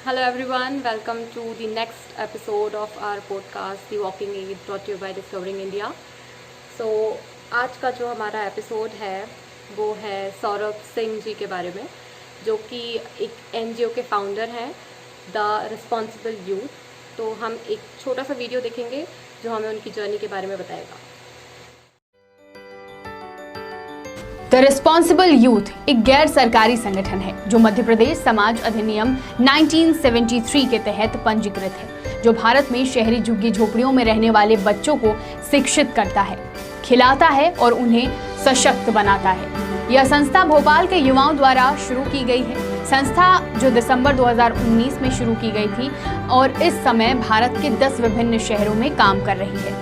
Hello everyone, welcome to the next episode of our podcast The Walking Aid, brought to you by Discovering India. So आज का जो हमारा episode है वो है सौरभ सिंह जी के बारे में, जो कि एक एनजीओ के फाउंडर हैं, द रिस्पॉन्सिबल यूथ। तो हम एक छोटा सा वीडियो देखेंगे जो हमें उनकी जर्नी के बारे में बताएगा। द रिस्पॉन्सिबल यूथ एक गैर सरकारी संगठन है जो मध्य प्रदेश समाज अधिनियम 1973 के तहत पंजीकृत है, जो भारत में शहरी झुग्गी झोपड़ियों में रहने वाले बच्चों को शिक्षित करता है, खिलाता है और उन्हें सशक्त बनाता है। यह संस्था भोपाल के युवाओं द्वारा शुरू की गई है। संस्था जो दिसंबर 2019 में शुरू की गई थी और इस समय भारत के 10 विभिन्न शहरों में काम कर रही है।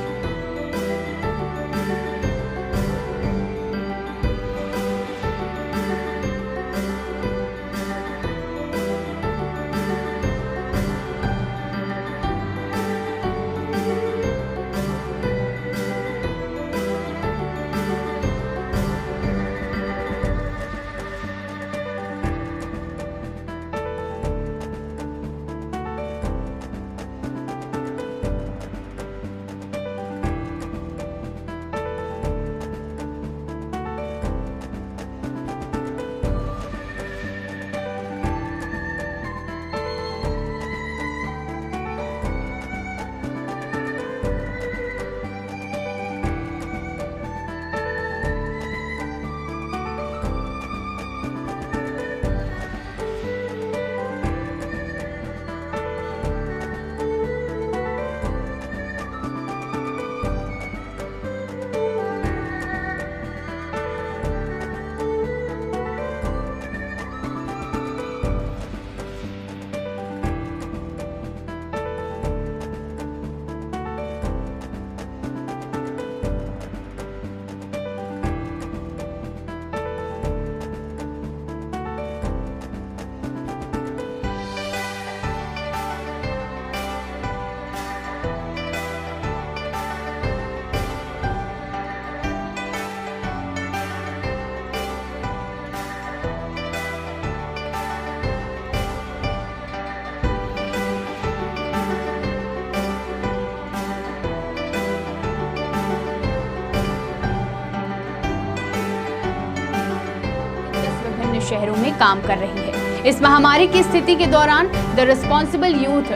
शहरों में काम कर रही है। इस महामारी की स्थिति के दौरान द रिस्पॉन्सिबल यूथ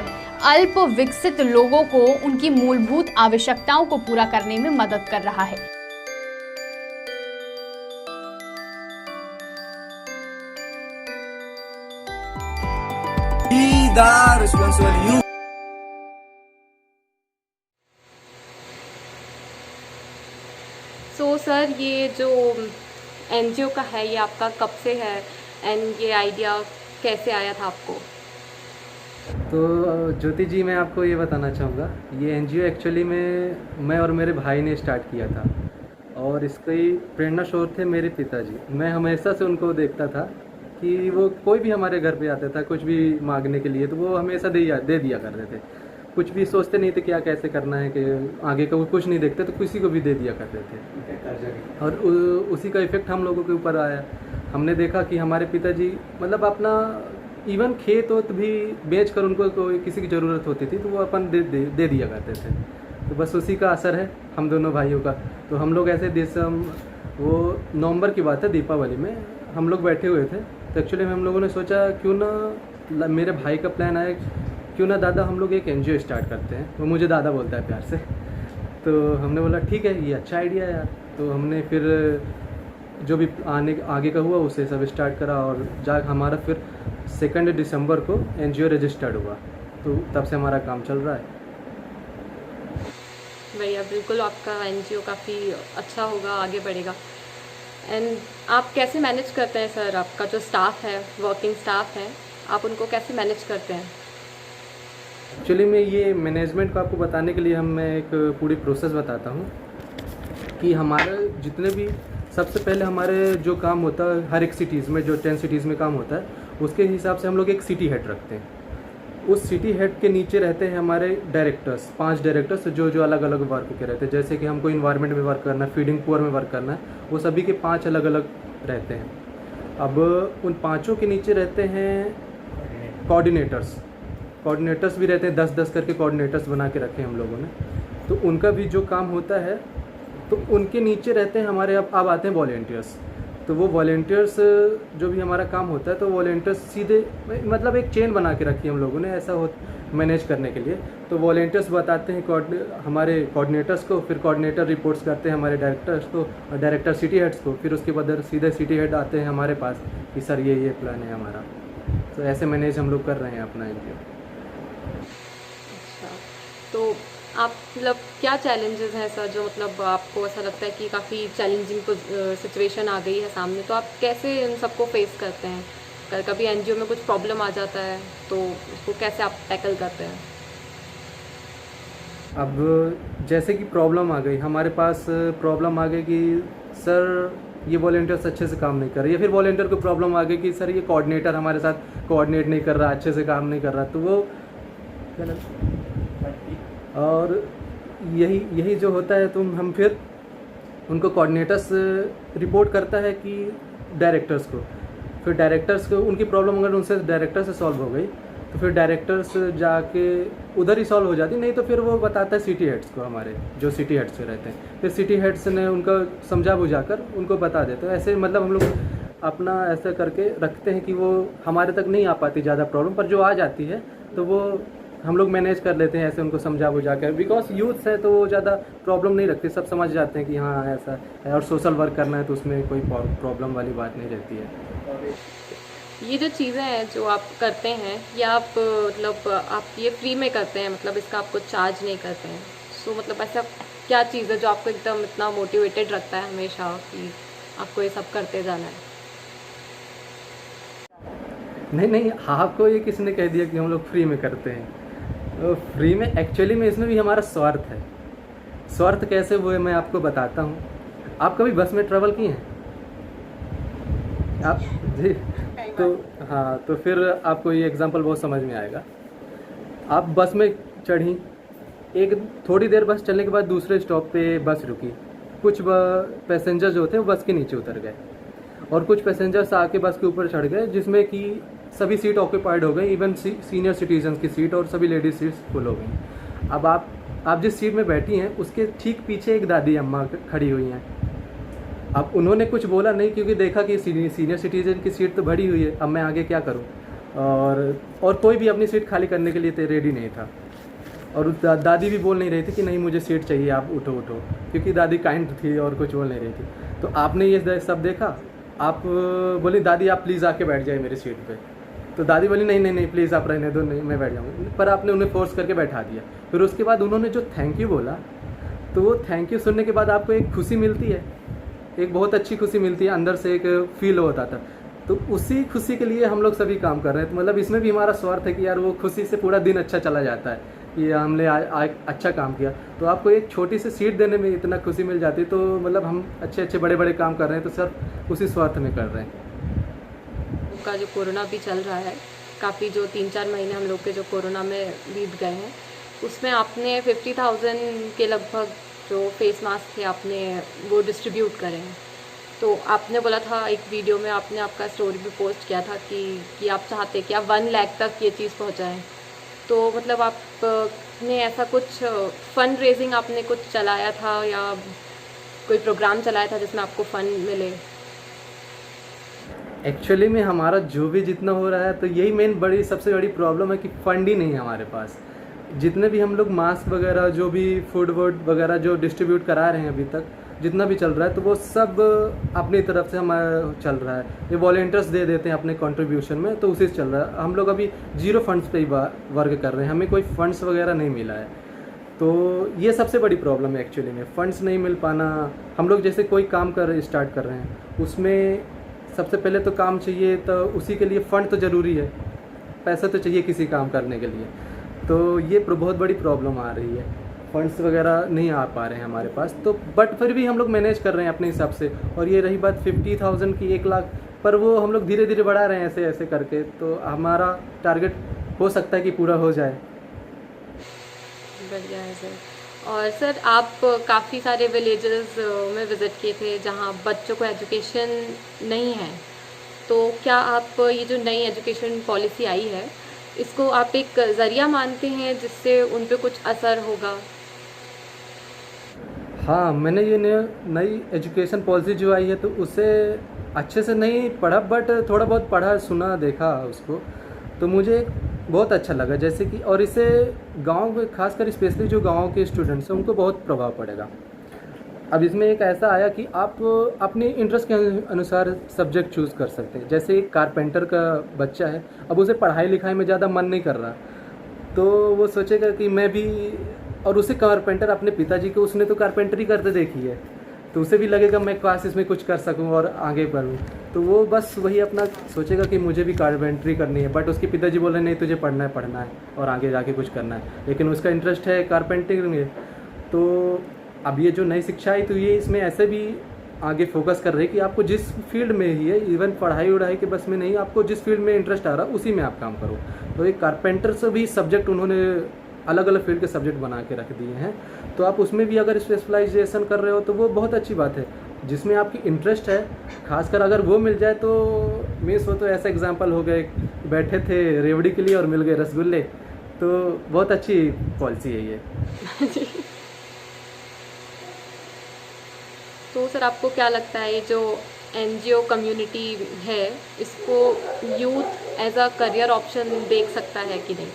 अल्प विकसित लोगों को उनकी मूलभूत आवश्यकताओं को पूरा करने में मदद कर रहा है। The responsible youth. So sir, ये जो एनजीओ का है ये आपका कब से है एंड ये आइडिया कैसे आया था आपको? तो ज्योति जी, मैं आपको ये बताना चाहूँगा, ये एनजीओ एक्चुअली में मैं और मेरे भाई ने स्टार्ट किया था और इसकी प्रेरणा स्रोत थे मेरे पिताजी। मैं हमेशा से उनको देखता था कि वो कोई भी हमारे घर पे आता था कुछ भी मांगने के लिए, तो वो हमेशा दे दिया करते थे। कुछ भी सोचते नहीं थे क्या कैसे करना है, कि आगे का वो कुछ नहीं देखते तो किसी को भी दे दिया करते थे। और उसी का इफेक्ट हम लोगों के ऊपर आया। हमने देखा कि हमारे पिताजी मतलब अपना इवन खेत वोत भी बेच कर उनको कोई किसी की ज़रूरत होती थी तो वो अपन दे दिया करते थे। तो बस उसी का असर है हम दोनों भाइयों का। तो हम लोग ऐसे वो नवंबर की बात है, दीपावली में हम लोग बैठे हुए थे। तो एक्चुअली में हम लोगों ने सोचा क्यों ना, मेरे भाई का प्लान आया क्यों ना दादा हम लोग एक एनजीओ स्टार्ट करते हैं। वो मुझे दादा बोलता है प्यार से। तो हमने बोला ठीक है, ये अच्छा आइडिया है यार। तो हमने फिर जो भी आगे का हुआ उसे सब स्टार्ट करा और हमारा फिर 2 दिसंबर को एनजीओ रजिस्टर्ड हुआ। तो तब से हमारा काम चल रहा है। भैया बिल्कुल, आपका एनजीओ काफ़ी अच्छा होगा, आगे बढ़ेगा। एंड आप कैसे मैनेज करते हैं सर? आपका जो स्टाफ है, वर्किंग स्टाफ है, आप उनको कैसे मैनेज करते हैं? एक्चुअली में ये मैनेजमेंट को आपको बताने के लिए मैं एक पूरी प्रोसेस बताता हूँ कि हमारे जितने भी सबसे पहले हमारे जो काम होता है हर एक सिटीज़ में, जो 10 सिटीज़ में काम होता है, उसके हिसाब से हम लोग एक सिटी हेड रखते हैं। उस सिटी हेड के नीचे रहते हैं हमारे डायरेक्टर्स, 5 डायरेक्टर्स जो अलग अलग वर्क के रहते हैं। जैसे कि हमको इन्वायरमेंट में वर्क करना है, फीडिंग पुअर में वर्क करना है, वो सभी के 5 अलग अलग रहते हैं। अब उन 5 के नीचे रहते हैं कोऑर्डिनेटर्स। कोऑर्डिनेटर्स भी रहते हैं, 10-10 करके कोऑर्डिनेटर्स बना के रखे हैं हम लोगों ने। तो उनका भी जो काम होता है, तो उनके नीचे रहते हैं हमारे अब आते हैं वॉलेंटियर्स। तो वो वॉलेंटियर्स जो भी हमारा काम होता है, तो वॉलेंटियर्स सीधे मतलब एक चेन बना के रखी है हम लोगों ने ऐसा मैनेज करने के लिए। तो वॉलेंटियर्स बताते हैं हमारे कोऑर्डिनेटर्स को, फिर कोऑर्डिनेटर रिपोर्ट्स करते हैं हमारे डायरेक्टर्स को, और डायरेक्टर सिटी हेड्स को, फिर उसके बाद सीधे सिटी हेड आते हैं हमारे पास कि सर ये प्लान है हमारा। तो ऐसे मैनेज हम लोग कर रहे हैं अपना एनजीओ। अच्छा, तो आप मतलब क्या चैलेंजेस हैं सर, जो मतलब आपको ऐसा लगता है कि काफ़ी चैलेंजिंग सिचुएशन आ गई है सामने, तो आप कैसे इन सबको फेस करते हैं? अगर कभी एनजीओ में कुछ प्रॉब्लम आ जाता है तो उसको कैसे आप टैकल करते हैं? अब जैसे कि प्रॉब्लम आ गई हमारे पास, प्रॉब्लम आ गई कि सर ये वॉलेंटियर्स अच्छे से काम नहीं कर रहे, या फिर वॉलेंटियर को प्रॉब्लम आ गई कि सर ये कोऑर्डिनेटर हमारे साथ कोऑर्डिनेट नहीं कर रहा, अच्छे से काम नहीं कर रहा, तो वो और यही जो होता है, तो हम फिर उनको कोऑर्डिनेटर्स रिपोर्ट करता है कि डायरेक्टर्स को, फिर डायरेक्टर्स को उनकी प्रॉब्लम अगर उनसे डायरेक्टर से सॉल्व हो गई तो फिर डायरेक्टर्स जाके उधर ही सॉल्व हो जाती, नहीं तो फिर वो बताता है सिटी हेड्स को, हमारे जो सिटी हेड्स से रहते हैं, फिर सिटी हेड्स ने उनको समझा बुझाकर उनको बता देते हैं। ऐसे मतलब हम लोग अपना ऐसा करके रखते हैं कि वो हमारे तक नहीं आ पाती ज़्यादा प्रॉब्लम, पर जो आ जाती है तो वो हम लोग मैनेज कर लेते हैं ऐसे उनको समझा बुझा कर। बिकॉज यूथ है तो वो ज़्यादा प्रॉब्लम नहीं रखते, सब समझ जाते हैं कि हाँ ऐसा है, और सोशल वर्क करना है तो उसमें कोई प्रॉब्लम वाली बात नहीं रहती है। ये जो चीज़ें हैं जो आप करते हैं, ये आप मतलब आप ये फ्री में करते हैं, मतलब इसका आपको चार्ज नहीं करते हैं? सो मतलब ऐसा क्या चीज़ है जो आपको एकदम इतना मोटिवेटेड रखता है हमेशा कि आपको ये सब करते जाना है? नहीं, आपको ये किसने कह दिया कि हम लोग फ्री में करते हैं? तो फ्री में एक्चुअली में इसमें भी हमारा स्वार्थ है। स्वार्थ कैसे हुए मैं आपको बताता हूँ। आप कभी बस में ट्रैवल किए हैं आप? जी, तो हाँ, तो फिर आपको ये एग्जांपल बहुत समझ में आएगा। आप बस में चढ़ी, एक थोड़ी देर बस चलने के बाद दूसरे स्टॉप पे बस रुकी, कुछ पैसेंजर जो होते हैं वो बस के नीचे उतर गए, और कुछ पैसेंजर्स आके बस के ऊपर चढ़ गए, जिसमें कि सभी सीट ऑक्यूपाइड हो गई, इवन सीनियर सिटीजन की सीट, और सभी लेडीज सीट्स फुल हो गई। अब आप जिस सीट में बैठी हैं उसके ठीक पीछे एक दादी अम्मा खड़ी हुई हैं। अब उन्होंने कुछ बोला नहीं, क्योंकि देखा कि सीनियर सिटीजन की सीट तो भरी हुई है, अब मैं आगे क्या करूं, और कोई भी अपनी सीट खाली करने के लिए रेडी नहीं था, और दादी भी बोल नहीं रही थी कि नहीं मुझे सीट चाहिए, आप उठो, क्योंकि दादी काइंड थी और कुछ बोल नहीं रही थी। तो आपने ये सब देखा, आप बोली दादी आप प्लीज़ आके बैठ जाए मेरी सीट पे। तो दादी बोली नहीं प्लीज़ आप रहने दो, नहीं मैं बैठ जाऊँगी, पर आपने उन्हें फोर्स करके बैठा दिया। फिर उसके बाद उन्होंने जो थैंक यू बोला, तो वो थैंक यू सुनने के बाद आपको एक खुशी मिलती है, एक बहुत अच्छी खुशी मिलती है, अंदर से एक फील होता था। तो उसी खुशी के लिए हम लोग सभी काम कर रहे हैं। तो मतलब इसमें भी हमारा स्वार्थ है कि यार वो खुशी से पूरा दिन अच्छा चला जाता है कि हमने अच्छा काम किया। तो आपको एक छोटी सी सीट देने में इतना खुशी मिल जाती है, तो मतलब हम अच्छे बड़े काम कर रहे हैं, तो सिर्फ उसी स्वार्थ में कर रहे हैं। का जो कोरोना भी चल रहा है, काफ़ी जो 3-4 महीने हम लोग के जो कोरोना में बीत गए हैं, उसमें आपने 50,000 के लगभग जो फेस मास्क थे आपने वो डिस्ट्रीब्यूट करे हैं। तो आपने बोला था एक वीडियो में, आपने आपका स्टोरी भी पोस्ट किया था कि आप चाहते कि आप 1 लाख तक ये चीज़ पहुंचाएं। तो मतलब आपने ऐसा कुछ फंड रेजिंग आपने कुछ चलाया था या कोई प्रोग्राम चलाया था जिसमें आपको फंड मिले? एक्चुअली में हमारा जो भी जितना हो रहा है, तो यही मेन सबसे बड़ी प्रॉब्लम है कि फंड ही नहीं है हमारे पास। जितने भी हम लोग मास्क वगैरह, जो भी फूड वगैरह जो डिस्ट्रीब्यूट करा रहे हैं अभी तक, जितना भी चल रहा है, तो वो सब अपनी तरफ से हमारा चल रहा है। ये वॉलेंटियर्स दे देते हैं अपने कंट्रीब्यूशन में, तो उसी से चल रहा है। हम लोग अभी 0 फंड्स पे ही वर्क कर रहे हैं, हमें कोई फंड्स वगैरह नहीं मिला है। तो ये सबसे बड़ी प्रॉब्लम है एक्चुअली में, फंड्स नहीं मिल पाना। हम लोग जैसे कोई काम स्टार्ट कर रहे हैं, उसमें सबसे पहले तो काम चाहिए, तो उसी के लिए फ़ंड तो ज़रूरी है, पैसा तो चाहिए किसी काम करने के लिए। तो ये बहुत बड़ी प्रॉब्लम आ रही है, फंड्स वगैरह नहीं आ पा रहे हैं हमारे पास। तो बट फिर भी हम लोग मैनेज कर रहे हैं अपने हिसाब से। और ये रही बात 50,000 की, 1 लाख, पर वो हम लोग धीरे धीरे बढ़ा रहे हैं ऐसे करके, तो हमारा टारगेट हो सकता है कि पूरा हो जाए। बढ़िया है सर। और सर आप काफ़ी सारे विलेजेस में विज़िट किए थे जहाँ बच्चों को एजुकेशन नहीं है, तो क्या आप ये जो नई एजुकेशन पॉलिसी आई है इसको आप एक ज़रिया मानते हैं जिससे उन पे कुछ असर होगा? हाँ, मैंने ये नई एजुकेशन पॉलिसी जो आई है तो उसे अच्छे से नहीं पढ़ा, बट थोड़ा बहुत पढ़ा, सुना, देखा उसको, तो मुझे बहुत अच्छा लगा। जैसे कि और इससे गाँव में खासकर स्पेशली जो गाँव के स्टूडेंट्स हैं उनको बहुत प्रभाव पड़ेगा। अब इसमें एक ऐसा आया कि आप अपने इंटरेस्ट के अनुसार सब्जेक्ट चूज़ कर सकते हैं। जैसे एक कारपेंटर का बच्चा है, अब उसे पढ़ाई लिखाई में ज़्यादा मन नहीं कर रहा, तो वो सोचेगा कि मैं भी, और उसे कारपेंटर अपने पिताजी को, उसने तो कारपेंटरी करते देखी है, तो उसे भी लगेगा मैं काश इसमें कुछ कर सकूं और आगे बढ़ूं, तो वो बस वही अपना सोचेगा कि मुझे भी कारपेंटरी करनी है। बट उसके पिताजी बोले नहीं, तुझे पढ़ना है और आगे जाके कुछ करना है, लेकिन उसका इंटरेस्ट है कारपेंटरी में। तो अब ये जो नई शिक्षा है तो ये इसमें ऐसे भी आगे फोकस कर रही है कि आपको जिस फील्ड में ही है, इवन पढ़ाई वढ़ाई के बस में नहीं, आपको जिस फील्ड में इंटरेस्ट आ रहा है उसी में आप काम करो। तो एक कारपेंटर से भी सब्जेक्ट उन्होंने अलग अलग फील्ड के सब्जेक्ट बना के रख दिए हैं, तो आप उसमें भी अगर स्पेशलाइजेशन कर रहे हो तो वो बहुत अच्छी बात है। जिसमें आपकी इंटरेस्ट है, खासकर अगर वो मिल जाए तो मिस हो, तो ऐसा एग्जांपल हो गए, बैठे थे रेवड़ी के लिए और मिल गए रसगुल्ले, तो बहुत अच्छी पॉलिसी है ये। तो सर आपको क्या लगता है ये जो एनजीओ कम्युनिटी है, इसको youth as a career option देख सकता है कि नहीं?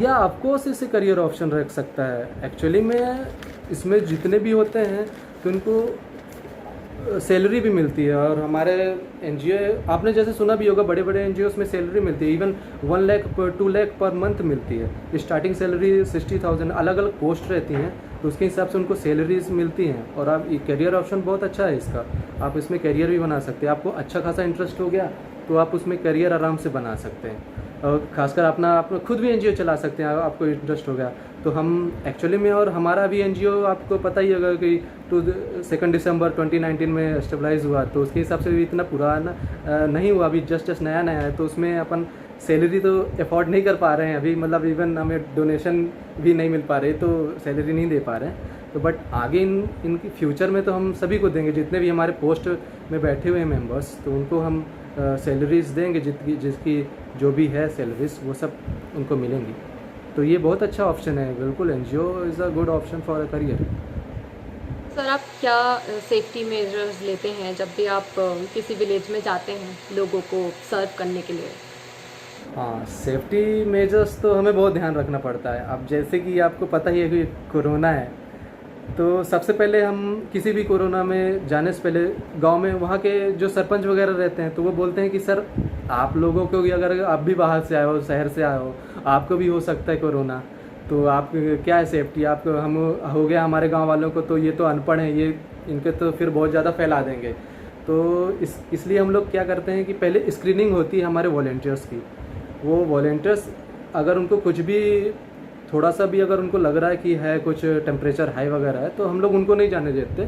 या ऑफकोर्स इसे करियर ऑप्शन रख सकता है। एक्चुअली में इसमें जितने भी होते हैं तो उनको सैलरी भी मिलती है, और हमारे एनजीओ, आपने जैसे सुना भी होगा, बड़े बड़े एनजीओ में सैलरी मिलती है, even 1 lakh 2 lakh per month मिलती है। स्टार्टिंग सैलरी 60,000, अलग अलग पोस्ट रहती हैं, तो उसके हिसाब से उनको सैलरीज मिलती हैं। और आप करियर ऑप्शन बहुत अच्छा है इसका, आप इसमें करियर भी बना सकते हैं। आपको अच्छा खासा इंटरेस्ट हो गया तो आप उसमें करियर आराम से बना सकते हैं, और खासकर अपना खुद भी एनजीओ चला सकते हैं, आपको इंटरेस्ट हो गया तो। हम एक्चुअली में, और हमारा भी एनजीओ आपको पता ही होगा कि 2 दिसंबर 2019 में स्टेबलाइज हुआ, तो उसके हिसाब से भी इतना पुराना नहीं हुआ, अभी जस्ट नया है, तो उसमें अपन सैलरी तो अफोर्ड नहीं कर पा रहे हैं अभी, मतलब इवन हमें डोनेशन भी नहीं मिल पा रहे, तो सैलरी नहीं दे पा रहे हैं। तो बट आगे इनकी फ्यूचर में तो हम सभी को देंगे, जितने भी हमारे पोस्ट में बैठे हुए हैं मेंबर्स, तो उनको हम सैलरीज देंगे, जिसकी जो भी है सैलरीज, वो सब उनको मिलेंगी। तो ये बहुत अच्छा ऑप्शन है, बिल्कुल NGO is a good option for a career. Sir आप क्या सेफ्टी मेजर्स लेते हैं जब भी आप किसी विलेज में जाते हैं लोगों को सर्व करने के लिए? हाँ, सेफ्टी मेजर्स तो हमें बहुत ध्यान रखना पड़ता है। अब जैसे कि आपको पता ही है कि कोरोना है, तो सबसे पहले हम किसी भी कोरोना में जाने से पहले गांव में वहाँ के जो सरपंच वगैरह रहते हैं, तो वो बोलते हैं कि सर आप लोगों को भी, अगर आप भी बाहर से आए हो, शहर से आए हो, आपको भी हो सकता है कोरोना, तो आप क्या है सेफ्टी, आपको हम हो गया हमारे गांव वालों को, तो ये तो अनपढ़ हैं, ये इनके तो फिर बहुत ज़्यादा फैला देंगे। तो इसलिए हम लोग क्या करते हैं कि पहले स्क्रीनिंग होती है हमारे वॉलेंटियर्स की। वो वॉलेंटियर्स अगर उनको कुछ भी, थोड़ा सा भी अगर उनको लग रहा है कि है कुछ टेम्परेचर हाई वगैरह है, तो हम लोग उनको नहीं जाने देते।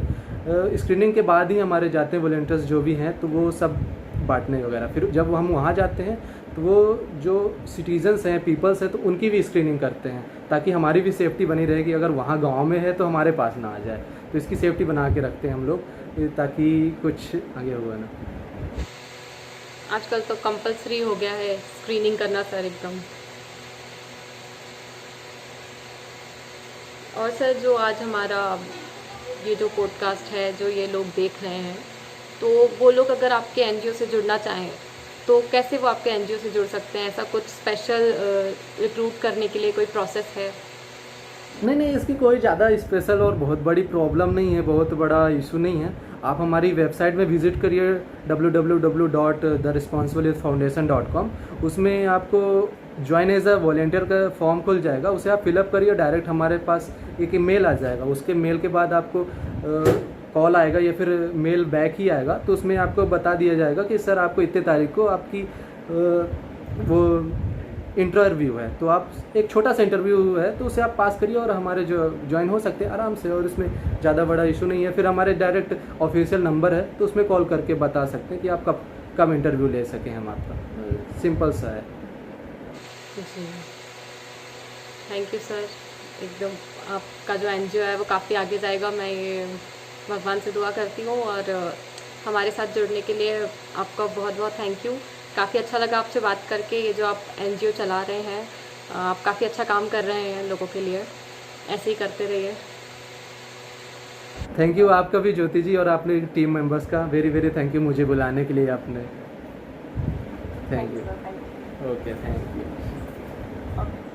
स्क्रीनिंग के बाद ही हमारे जाते हैं वॉलेंटियर्स जो भी हैं, तो वो सब बांटने वगैरह। फिर जब हम वहाँ जाते हैं तो वो जो सिटीजन्स हैं, पीपल्स हैं, तो उनकी भी स्क्रीनिंग करते हैं, ताकि हमारी भी सेफ्टी बनी रहे कि अगर वहाँ गाँव में है तो हमारे पास ना आ जाए। तो इसकी सेफ्टी बना के रखते हैं हम लोग, ताकि कुछ आगे हुआ ना। आजकल तो कंपलसरी हो गया है स्क्रीनिंग करना सर, एकदम। और सर जो आज हमारा ये जो पॉडकास्ट है, जो ये लोग देख रहे हैं, तो वो लोग अगर आपके एनजीओ से जुड़ना चाहें तो कैसे वो आपके एनजीओ से जुड़ सकते हैं? ऐसा कुछ स्पेशल रिक्रूट करने के लिए कोई प्रोसेस है? नहीं, इसकी कोई ज़्यादा स्पेशल और बहुत बड़ी प्रॉब्लम नहीं है, बहुत बड़ा इशू नहीं है। आप हमारी वेबसाइट में विज़िट करिए www.theresponsibleyouthfoundation.com। उसमें आपको ज्वाइन एज अ वॉलेंटियर का फॉर्म खुल जाएगा, उसे आप फिलअप करिए, डायरेक्ट हमारे पास एक ईमेल आ जाएगा। उसके मेल के बाद आपको कॉल आएगा या फिर मेल बैक ही आएगा, तो उसमें आपको बता दिया जाएगा कि सर आपको इतने तारीख को आपकी वो इंटरव्यू है, तो आप एक छोटा सा इंटरव्यू है, तो उसे आप पास करिए और हमारे जो ज्वाइन हो सकते हैं आराम से, और इसमें ज़्यादा बड़ा इशू नहीं है। फिर हमारे डायरेक्ट ऑफिशियल नंबर है, तो उसमें कॉल करके बता सकते हैं कि आप कब इंटरव्यू ले सकें हम आपका। सिंपल सा है। जी, थैंक यू सर। एकदम आपका जो एनजीओ है वो काफ़ी आगे जाएगा, मैं ये भगवान से दुआ करती हूँ। और हमारे साथ जुड़ने के लिए आपका बहुत बहुत थैंक यू। काफ़ी अच्छा लगा आपसे बात करके। ये जो आप एनजीओ चला रहे हैं, आप काफ़ी अच्छा काम कर रहे हैं लोगों के लिए, ऐसे ही करते रहिए। थैंक यू आपका भी ज्योति जी, और आपने टीम मेंबर्स का वेरी वेरी थैंक यू मुझे बुलाने के लिए आपने। Thank you. Okay, thank you.